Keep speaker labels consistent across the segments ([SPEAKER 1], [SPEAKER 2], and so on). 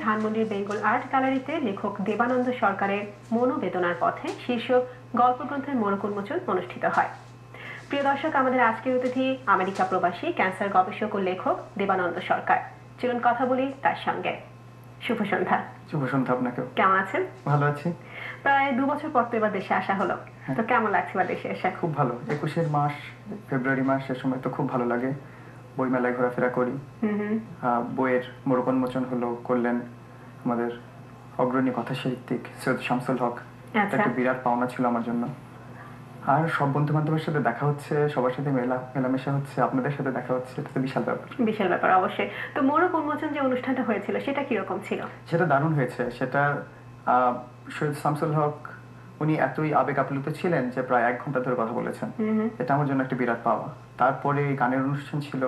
[SPEAKER 1] ধানমন্ডির বেঙ্গল আর্ট গ্যালারিতে লেখক দেবানন্দ সরকারের মনোবেদনার পথে শীর্ষক গল্পগ্রন্থের মোড়ক উন্মোচন অনুষ্ঠিত হয়। প্রিয় দর্শক, আমাদের আজকের অতিথি আমেরিকা প্রবাসী ক্যান্সার গবেষক ও লেখক দেবানন্দ সরকার। চলুন কথা বলি তার সঙ্গে। শুভ সন্ধ্যা।
[SPEAKER 2] শুভ সন্ধ্যা আপনাকে।
[SPEAKER 1] কেমন আছেন?
[SPEAKER 2] ভালো আছি।
[SPEAKER 1] প্রায় 2 বছর পর তো এবার দেশে আসা হলো, তো কেমন লাগছে বা দেশে এসে?
[SPEAKER 2] খুব ভালো। 21 মাস, ফেব্রুয়ারি মাস, সে সময় তো খুব ভালো লাগে। বই মেলায় ঘোরাফেরা করি। বইয়ের মোড়ক উন্মোচন করলেন আমাদের অগ্রণী কথা সাহিত্যিক সৈয়দ শামসুল হক। একটা বিরাট পাওনা ছিল আমার জন্য। আর সব বন্ধু বান্ধবের সাথে দেখা হচ্ছে, সবার সাথে মেলামেশা হচ্ছে, আপনাদের সাথে দেখা হচ্ছে, এটা তো বিশাল ব্যাপার।
[SPEAKER 1] বিশাল ব্যাপার অবশ্যই। তো মোড়ক উন্মোচন যে অনুষ্ঠানটা হয়েছিল সেটা কিরকম ছিল?
[SPEAKER 2] সেটা দারুণ হয়েছে। সেটা সৈয়দ শামসুল হক উনি এতই আবেগ আপ্লুত ছিলেন যে প্রায় 1 ঘন্টা ধরে কথা বলেছেন। এটা আমার জন্য একটা বিরাট পাওয়া। তারপরে গানের অনুষ্ঠান ছিল।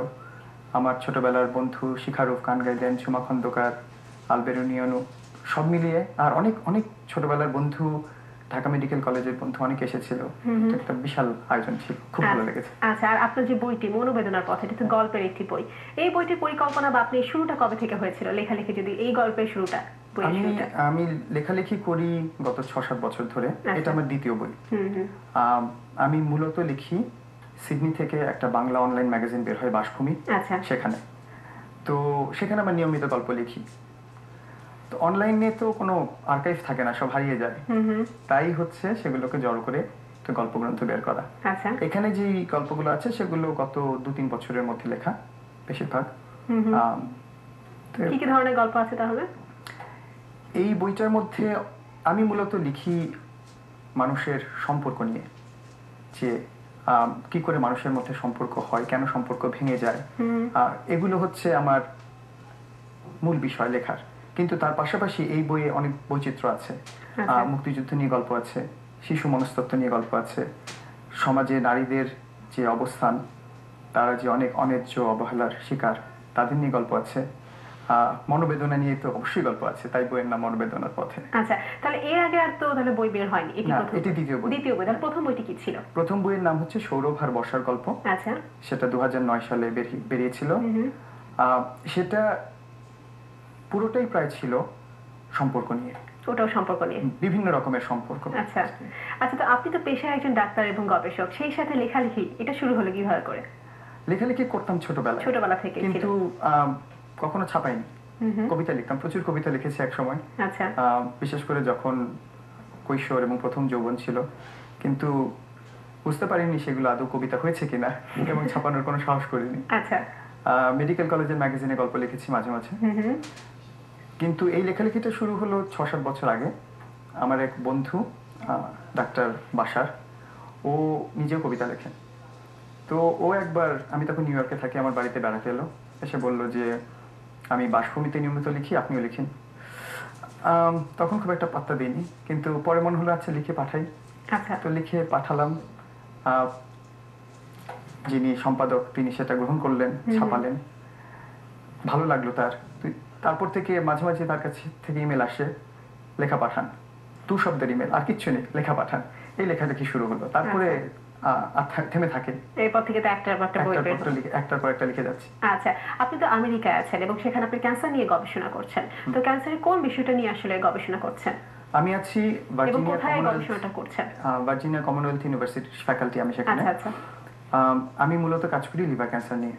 [SPEAKER 2] আমার ছোটবেলার বন্ধু শিখারুফ গান গাইলেন, ঝুমা খন্দকার, আলবেরুনিয়নু, সব মিলিয়ে। আর অনেক অনেক ছোটবেলার বন্ধু, ঢাকা মেডিকেল কলেজের বন্ধু অনেক এসেছিল। একটা বিশাল আয়োজন ছিল, খুব ভালো লেগেছে।
[SPEAKER 1] আচ্ছা, আর আপনার যে বইটি মনোবেদনার পথে, এটা তো গল্পের একটি বই। এই বইটির পরিকল্পনা বা আপনি শুরুটা কবে থেকে হয়েছিল লেখালেখি, যদি এই গল্পের শুরুটা?
[SPEAKER 2] আমি লেখালেখি করি গত 6-7 বছর ধরে। এটা আমার দ্বিতীয় বই। আমি মূলত লিখি সিডনি থেকে, একটা বাংলা অনলাইন ম্যাগাজিন বের হয় বাসভূমি, সেখানে। তো সেখানে আমার নিয়মিত গল্প লিখি। তো অনলাইনে তো কোনো আর্কাইভ থাকে না, সব হারিয়ে যায়। তাই হচ্ছে সেগুলোকে জড়ো করে একটা গল্পগ্রন্থ বের করা। এখানে যে গল্পগুলো আছে সেগুলো গত 2-3 বছরের মধ্যে লেখা বেশিরভাগ।
[SPEAKER 1] কি কি ধরনের গল্প আছে তাহলে?
[SPEAKER 2] এই বইটার মধ্যে আমি মূলত লিখি মানুষের সম্পর্ক নিয়ে, যে কি করে মানুষের মধ্যে সম্পর্ক হয়, কেন সম্পর্ক ভেঙে যায়। এগুলো হচ্ছে আমার মূল বিষয় লেখার। কিন্তু তার পাশাপাশি এই বইয়ে অনেক বৈচিত্র্য আছে। মুক্তিযুদ্ধ নিয়ে গল্প আছে, শিশু মনস্তত্ত্ব নিয়ে গল্প আছে, সমাজে নারীদের যে অবস্থান, তারা যে অনেক অন্যায্য অবহেলার শিকার, তাদের নিয়ে গল্প আছে। মনোবেদনা নিয়ে তো অবশ্যই গল্প আছে, তাই বইয়ের নাম মনোবেদনার পথে।
[SPEAKER 1] আচ্ছা, তাহলে এর আগে আর তো তাহলে বই বের হয়নি?
[SPEAKER 2] এটি দ্বিতীয় বই।
[SPEAKER 1] দ্বিতীয় বই। তাহলে প্রথম বইটি কি ছিল?
[SPEAKER 2] প্রথম বইয়ের নাম হচ্ছে সৌরভ আর বর্ষার গল্প।
[SPEAKER 1] আচ্ছা,
[SPEAKER 2] সেটা 2009 সালে বেরিয়েছিল। সেটা পুরোটাই প্রায় ছিল সম্পর্ক নিয়ে।
[SPEAKER 1] ওটাও সম্পর্ক নিয়ে, বিভিন্ন
[SPEAKER 2] রকমের সম্পর্ক।
[SPEAKER 1] আচ্ছা আচ্ছা। তো আপনি তো পেশায় একজন ডাক্তার এবং গবেষক, সেই সাথে লেখালেখি এটা শুরু হলো কিভাবে করে?
[SPEAKER 2] লেখালেখি করতাম ছোটবেলা থেকে, কিন্তু কখনো ছাপাইনি। কবিতা লিখতাম, প্রচুর কবিতা লিখেছি এক সময়।
[SPEAKER 1] আচ্ছা।
[SPEAKER 2] বিশেষ করে যখন কৈশোর এবং প্রথম যৌবন ছিল, কিন্তু বুঝতে পারিনি সেগুলো আদৌ কবিতা হয়েছে কিনা, এবং ছাপানোর কোনো সাহস করিনি।
[SPEAKER 1] আচ্ছা।
[SPEAKER 2] মেডিকেল কলেজের ম্যাগাজিনে গল্প লিখেছি মাঝে মাঝে। কিন্তু এই লেখালেখিটা শুরু হলো 6-7 বছর আগে। আমার এক বন্ধু ডাক্তার বাসার, ও নিজেও কবিতা লেখেন। তো ও একবার, আমি তখন নিউ ইয়র্কে থাকি, আমার বাড়িতে বেড়াতে এলো। এসে বলল যে আমি বাসভূমিতে নিয়মিত লিখি, আপনিও লিখেন। তখন খুব একটা পাত্তা দিইনি, কিন্তু পরে মনে হলো আচ্ছা লিখে পাঠাই। তো লিখে পাঠালাম। যিনি সম্পাদক তিনি সেটা গ্রহণ করলেন, ছাপালেন। ভালো লাগলো তার। তারপর থেকে মাঝে মাঝে তার কাছে থেকে ইমেল আসে, লেখা পাঠান, 2 শব্দের ইমেল, আর কিচ্ছু নেই, লেখা পাঠান। এই লেখালেখি শুরু হলো। তারপরে থেমে থাকে।
[SPEAKER 1] এরপর থেকে তো একটার পর
[SPEAKER 2] একটা লিখে যাচ্ছি।
[SPEAKER 1] আচ্ছা, আপনি তো আমেরিকায় আছেন এবং সেখানে আপনি ক্যান্সার নিয়ে গবেষণা করছেন। তো ক্যান্সারের কোন বিষয়টা নিয়ে আসলে গবেষণা করছেন?
[SPEAKER 2] আমি আছি ভার্জিনিয়া কমনওয়েলথ ইউনিভার্সিটির ফ্যাকাল্টি, আমি সেখানে।
[SPEAKER 1] আচ্ছা।
[SPEAKER 2] আমি মূলত কাজ করি লিভার ক্যান্সার নিয়ে।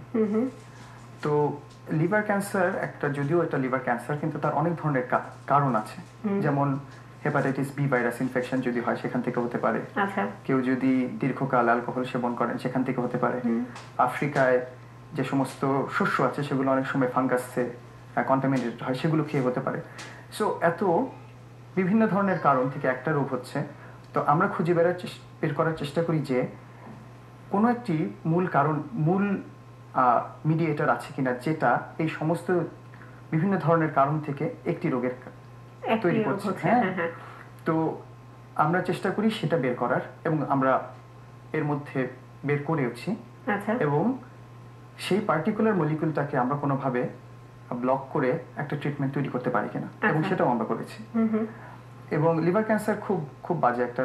[SPEAKER 2] তো লিভার ক্যান্সার একটা, যদিও এটা লিভার ক্যান্সার, কিন্তু তার অনেক ধরনের কারণ আছে। যেমন হেপাটাইটিস বি ভাইরাস ইনফেকশন যদি হয়, সেখান থেকে হতে পারে। কেউ যদি দীর্ঘকাল অ্যালকোহল সেবন করেন, সেখান থেকে হতে পারে। আফ্রিকায় যে সমস্ত শস্য আছে সেগুলো অনেক সময় ফাঙ্গাসে কন্টামিনেটেড হয়, সেগুলো খেয়ে হতে পারে। সো এত বিভিন্ন ধরনের কারণ থেকে একটা রোগ হচ্ছে। তো আমরা খুঁজে বের করার চেষ্টা করি যে কোনো একটি মূল কারণ, মূল মিডিয়েটর আছে কিনা, যেটা এই সমস্ত বিভিন্ন ধরনের কারণ থেকে একটি রোগের তৈরি করছে। তো আমরা চেষ্টা করি সেটা বের করার, এবং আমরা এর মধ্যে বের করেওছি। এবং সেই পার্টিকুলার মলিকিউলটাকে আমরা কোনোভাবে ব্লক করে একটা ট্রিটমেন্ট তৈরি করতে পারি কিনা, এবং সেটাও আমরা করেছি। এবং লিভার ক্যান্সার খুব খুব বাজে একটা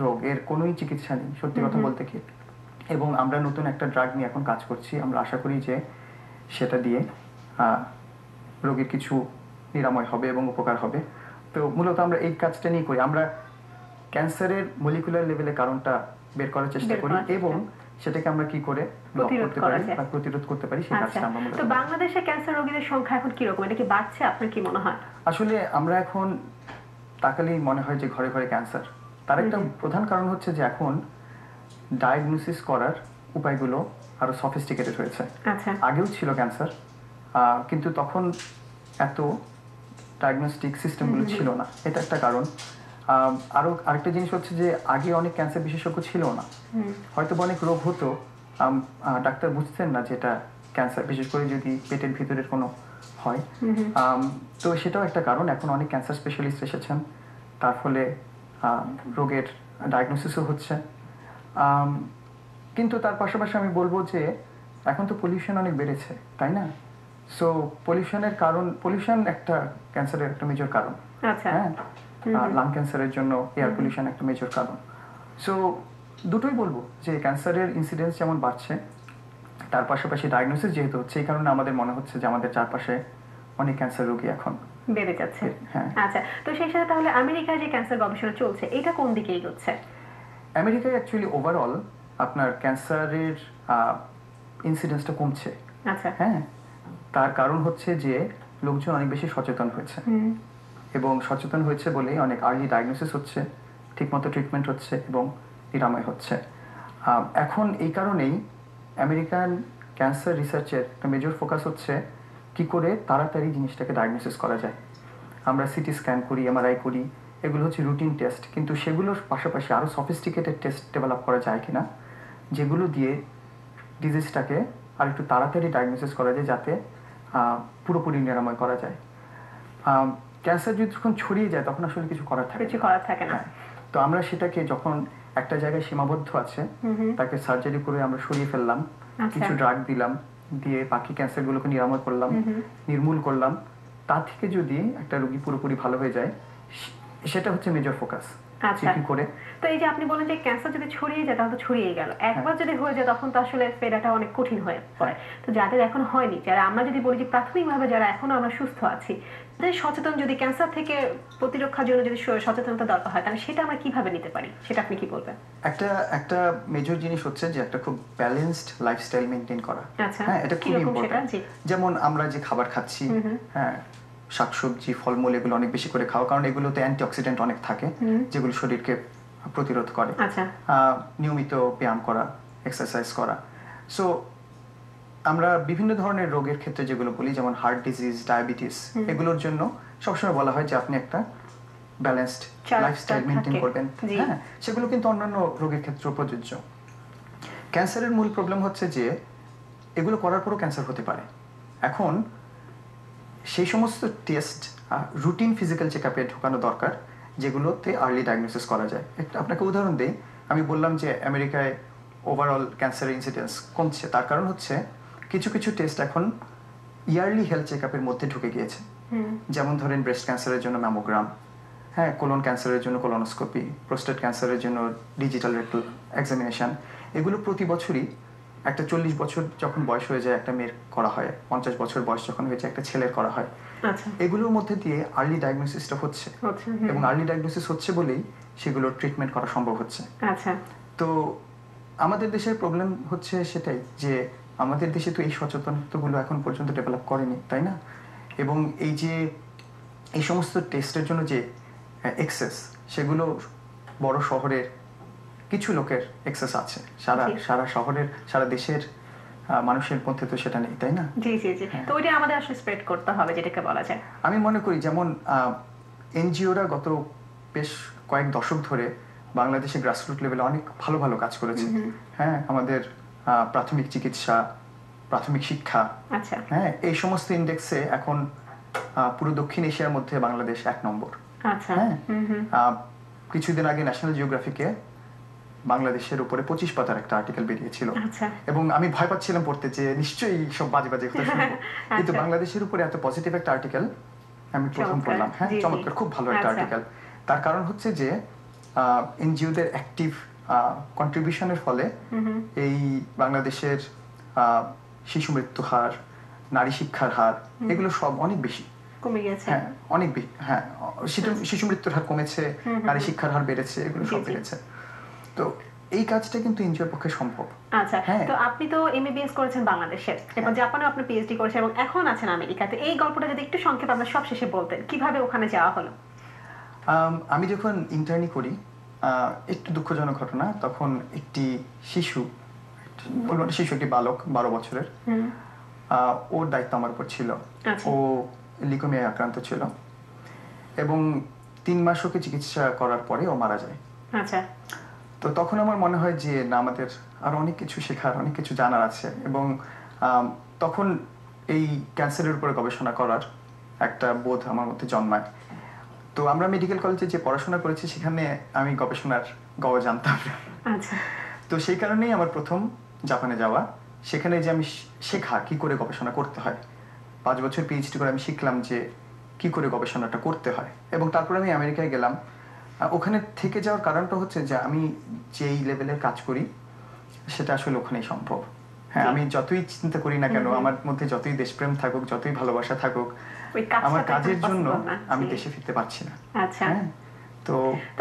[SPEAKER 2] রোগ, এর কোনোই চিকিৎসা নেই সত্যি কথা বলতে কি। এবং আমরা নতুন একটা ড্রাগ নিয়ে এখন কাজ করছি। আমরা আশা করি যে সেটা দিয়ে রোগীর কিছু নিরাময় হবে এবং উপকার হবে। তো মূলত আমরা এই কাজটা নিয়ে করি। আমরা ক্যান্সারের মলিকুলার লেভেলে কারণটা বের করার চেষ্টা করি এবং সেটাকে আমরা কি করে ব্লক করতে পারি বা প্রতিরোধ করতে পারি সেই কাজটা আমরা মূলত।
[SPEAKER 1] তো বাংলাদেশে ক্যান্সার রোগীদের সংখ্যা এখন কি রকম? এটা কি বাড়ছে? আপনার কি মনে হয়?
[SPEAKER 2] আসলে আমরা এখন তাকালেই মনে হয় যে ঘরে ঘরে ক্যান্সার। তার একটা প্রধান কারণ হচ্ছে যে এখন ডায়াগনোসিস করার উপায়গুলো আরো সফিস্টিকেটেড হয়েছে।
[SPEAKER 1] আচ্ছা।
[SPEAKER 2] আগেও ছিল ক্যান্সার, কিন্তু তখন এত ডায়াগনস্টিক সিস্টেমগুলো ছিল না, এটা একটা কারণ। আরো আরেকটা জিনিস হচ্ছে যে আগে অনেক ক্যান্সার বিশেষজ্ঞ ছিল না, হয়তো অনেক রোগ হতো ডাক্তার বুঝতেন না যেটা ক্যান্সার, বিশেষ করে যদি পেটের ভিতরের কোনো হয়। তো সেটাও একটা কারণ। এখন অনেক ক্যান্সার স্পেশালিস্ট এসেছেন, তার ফলে রোগের ডায়াগনোসিসও হচ্ছে। কিন্তু তার পাশাপাশি আমি বলবো যে এখন তো পলিউশন অনেক বেড়েছে, তাই না? সো পলিউশন একটা ক্যান্সারের একটা মেজর কারণ। হ্যাঁ, লাং ক্যান্সারের জন্য এয়ার পলিউশন একটা মেজর কারণ। সো দুটোই বলবো যে ক্যান্সারের ইনসিডেন্স যেমন বাড়ছে, তার পাশাপাশি ডায়াগনোসিস যেহেতু হচ্ছে, এই কারণে আমাদের মনে হচ্ছে যে আমাদের চারপাশে অনেক ক্যান্সার রোগী এখন
[SPEAKER 1] বেড়ে যাচ্ছে। আচ্ছা, তো সেই সাথে তাহলে আমেরিকায় যে ক্যান্সার গবেষণা চলছে এটা কোন দিকে এগোচ্ছে?
[SPEAKER 2] আমেরিকায় অ্যাকচুয়ালি ওভারঅল আপনার ক্যান্সারের ইনসিডেন্সটা কমছে।
[SPEAKER 1] আচ্ছা।
[SPEAKER 2] হ্যাঁ, তার কারণ হচ্ছে যে লোকজন অনেক বেশি সচেতন হয়েছে এবং সচেতন হয়েছে বলেই অনেক আর্লি ডায়াগনোসিস হচ্ছে, ঠিকমতো ট্রিটমেন্ট হচ্ছে এবং নিরাময় হচ্ছে। এখন এই কারণেই আমেরিকান ক্যান্সার রিসার্চের একটা মেজর ফোকাস হচ্ছে কি করে তাড়াতাড়ি জিনিসটাকে ডায়াগনোসিস করা যায়। আমরা সিটি স্ক্যান করি, এমআরআই করি, এগুলো হচ্ছে রুটিন টেস্ট, কিন্তু সেগুলোর পাশাপাশি আরও সফিস্টিকেটেড টেস্ট ডেভেলপ করা যায় কিনা, যেগুলো দিয়ে ডিজিজটাকে আর একটু তাড়াতাড়ি ডায়াগনোসিস করা যায়, যাতে পুরোপুরি নিরাময় করা যায়। ক্যান্সার যদি যখন ছড়িয়ে যায় তখন আসলে কিছু করার থাকে না। তো আমরা সেটাকে যখন একটা জায়গায় সীমাবদ্ধ আছে, তাকে সার্জারি করে আমরা সরিয়ে ফেললাম, কিছু ড্রাগ দিলাম, দিয়ে বাকি ক্যান্সারগুলোকে নিরাময় করলাম, নির্মূল করলাম, তা থেকে যদি একটা রোগী পুরোপুরি ভালো হয়ে যায়, সেটা হচ্ছে মেজর ফোকাস।
[SPEAKER 1] আচ্ছা, তো এই যে আপনি বলেন যে ক্যান্সার যদি ছড়িয়ে যায় তাহলে তো ছড়িয়ে গেল, একবার যদি হয়ে যায় তখন তো আসলে ফেরাটা অনেক কঠিন হয়ে পড়ে। তো যাদের এখন হয়নি, যারা আমরা যদি বলি যে প্রাথমিকভাবে যারা এখনো আমরা সুস্থ আছি, সচেতন, যদি ক্যান্সার থেকে প্রতিরক্ষার জন্য যদি সচেতনতা দরকার হয়, তাহলে সেটা আমরা কিভাবে নিতে পারি, সেটা আপনি কি বলবেন?
[SPEAKER 2] একটা মেজর জিনিস হচ্ছে যে একটা খুব ব্যালেন্সড লাইফস্টাইল মেইনটেইন করা। হ্যাঁ, এটা খুব ইম্পর্টেন্ট। যেমন আমরা যে খাবার খাচ্ছি, হ্যাঁ, শাকসবজি, ফলমূল, এগুলো অনেক বেশি করে খাওয়া, কারণ এগুলোতে অ্যান্টিঅক্সিডেন্ট অনেক থাকে যেগুলো শরীরকে প্রতিরোধ করে। নিয়মিত ব্যায়াম করা, এক্সারসাইজ করা। সো আমরা বিভিন্ন ধরনের রোগের ক্ষেত্রে যেগুলো বলি, যেমন হার্ট ডিজিজ, ডায়াবেটিস, এগুলোর জন্য সবসময় বলা হয় যে আপনি একটা ব্যালেন্সড লাইফস্টাইল মেইনটেইন করবেন। হ্যাঁ, সেগুলো কিন্তু অন্যান্য রোগের ক্ষেত্রেও প্রযোজ্য। ক্যান্সারের মূল প্রবলেম হচ্ছে যে এগুলো করার পরও ক্যান্সার হতে পারে। এখন সেই সমস্ত টেস্ট রুটিন ফিজিক্যাল চেকআপে ঢোকানো দরকার, যেগুলোতে আর্লি ডায়াগনোসিস করা যায়। আপনাকে উদাহরণ দেই, আমি বললাম যে আমেরিকায় ওভারঅল ক্যান্সারের ইনসিডেন্স কমছে, তার কারণ হচ্ছে কিছু কিছু টেস্ট এখন ইয়ারলি হেলথ চেকআপের মধ্যে ঢুকে গিয়েছে। যেমন ধরেন ব্রেস্ট ক্যান্সারের জন্য ম্যামোগ্রাম, হ্যাঁ, কোলন ক্যান্সারের জন্য কোলোনোস্কোপি, প্রোস্টেট ক্যান্সারের জন্য ডিজিটাল রেকটাল এক্সামিনেশন। এগুলো প্রতি বছরই একটা 40 বছর যখন বয়স হয়ে যায় একটা মেয়ের করা হয়, 50 বছর বয়স যখন হয়েছে একটা ছেলের করা হয়। এগুলোর মধ্যে দিয়ে আর্লি ডায়াগনোসিসটা হচ্ছে এবং আর্লি ডায়াগনোসিস হচ্ছে বলেই সেগুলোর ট্রিটমেন্ট করা সম্ভব হচ্ছে। তো আমাদের দেশের প্রবলেম হচ্ছে সেটাই যে আমাদের দেশে তো এই সচেতনতাগুলো এখন পর্যন্ত ডেভেলপ করেনি, তাই না? এবং এই যে এই সমস্ত টেস্টের জন্য যে এক্সেস, সেগুলো বড় শহরের কিছু লোকের এক্সেস আছে, সারা শহরের, সারা দেশের মানুষের মধ্যে তো সেটা নেই, তাই না?
[SPEAKER 1] জি জি জি। তো ওইটা আমাদের আসলে স্প্রেড করতে হবে, যেটাকে বলা যায়।
[SPEAKER 2] আমি মনে করি যেমন এনজিওরা গত বেশ কয়েক দশক ধরে বাংলাদেশে গ্রাসরুট লেভেলে অনেক ভালো ভালো কাজ করেছে। হ্যাঁ, আমাদের প্রাথমিক চিকিৎসা, প্রাথমিক শিক্ষা, হ্যাঁ, এই সমস্ত ইন্ডেক্সে এখন পুরো দক্ষিণ এশিয়ার মধ্যে বাংলাদেশ 1 নম্বর। হ্যাঁ, কিছুদিন আগে ন্যাশনাল জিওগ্রাফিকে বাংলাদেশের উপরে 25 পাতার একটা আর্টিকেল বেরিয়েছিল, এবং আমি ভয় পাচ্ছিলাম পড়তে যে নিশ্চয়ই সব বাজে বাজে কথা শুনবো, কিন্তু বাংলাদেশের উপরে এত পজিটিভ একটা আর্টিকেল আমি প্রথম পড়লাম। হ্যাঁ, চমৎকার, খুব ভালো একটা আর্টিকেল। তার কারণ হচ্ছে যে এনজিওদের অ্যাক্টিভ কন্ট্রিবিউশনের ফলে এই বাংলাদেশের শিশু মৃত্যু হার, নারী শিক্ষার হার, এগুলো সব অনেক বেশি
[SPEAKER 1] কমে গেছে।
[SPEAKER 2] হ্যাঁ অনেক হ্যাঁ শিশু মৃত্যুর হার কমেছে, নারী শিক্ষার হার বেড়েছে, এগুলো সব বেড়েছে। তো এই কাজটা কিন্তু এনজিওর পক্ষে সম্ভব।
[SPEAKER 1] আচ্ছা, তো আপনি তো এমবিবিএস করেছেন বাংলাদেশে, এবং জাপানেও আপনি পিএইচডি করেছেন এবং এখন আছেন আমেরিকাতে। এই গল্পটা যদি একটু সংক্ষেপে আমরা সব শেষে বলতেন, কিভাবে ওখানে যাওয়া হলো?
[SPEAKER 2] আমি যখন ইন্টার্নি করি, একটু দুঃখজনক ঘটনা, তখন একটি শিশু, একটি বালক 12 বছরের, ওর দায়িত্ব আমার উপর ছিল। ও লিউকেমিয়ায় আক্রান্ত ছিল এবং 3 মাস ওকে চিকিৎসা করার পরে ও মারা যায়।
[SPEAKER 1] আচ্ছা,
[SPEAKER 2] তো তখন আমার মনে হয় যে না, আমাদের আরো অনেক কিছু শেখার, অনেক কিছু জানার আছে, এবং তখন এই ক্যান্সারের উপরে গবেষণা করার একটা বোধ আমার মধ্যে জন্মায়। তো আমরা মেডিকেল কলেজে যে পড়াশোনা করেছি, সেখানে আমি গবেষণার জানতাম না।
[SPEAKER 1] আচ্ছা,
[SPEAKER 2] তো সেই কারণেই আমার প্রথম জাপানে যাওয়া। সেখানে যে আমি শেখা কি করে গবেষণা করতে হয়, 5 বছর পিএইচডি করে আমি শিখলাম যে কি করে গবেষণাটা করতে হয়। এবং তারপরে আমি আমেরিকায় গেলাম। ওখানে থেকে যাওয়ার কারণটা হচ্ছে যে আমি যেই লেভেলের কাজ করি সেটা আসলে ওখানেই সম্ভব। হ্যাঁ, আমি যতই চিন্তা করি না কেন, আমার মধ্যে যতই দেশপ্রেম থাকুক, যতই ভালোবাসা থাকুক, আমার কাজের জন্য আমি দেশে ফিরতে পারছি না।
[SPEAKER 1] আচ্ছা,
[SPEAKER 2] তো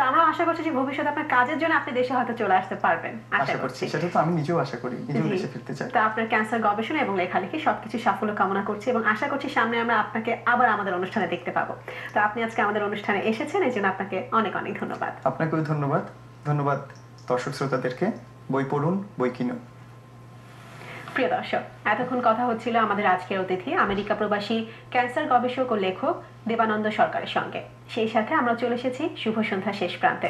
[SPEAKER 1] আমরা আশা করছি যে ভবিষ্যতে আপনার কাজের জন্য আপনি দেশে হয়তো চলে আসতে পারবেন।
[SPEAKER 2] আশা করছি, সেটা তো আমি নিজেও আশা করি, নিজেও দেশে ফিরতে চাই।
[SPEAKER 1] তো আপনার ক্যান্সার গবেষণা এবং লেখালেখি সবকিছু সাফল্য কামনা করছি, এবং আশা করছি সামনে আমরা আপনাকে আবার আমাদের অনুষ্ঠানে দেখতে পাবো। তো আপনি আজকে আমাদের অনুষ্ঠানে এসেছেন, এই জন্য আপনাকে অনেক অনেক ধন্যবাদ।
[SPEAKER 2] আপনাকেও ধন্যবাদ। ধন্যবাদ দর্শক শ্রোতাদেরকে। বই পড়ুন, বই কিনুন।
[SPEAKER 1] প্রিয় দর্শক, এতক্ষণ কথা হচ্ছিল আমাদের আজকের অতিথি আমেরিকা প্রবাসী ক্যান্সার গবেষক ও লেখক দেবানন্দ সরকারের সঙ্গে। সেই সাথে আমরা চলে এসেছি শুভ সন্ধ্যা শেষ প্রান্তে।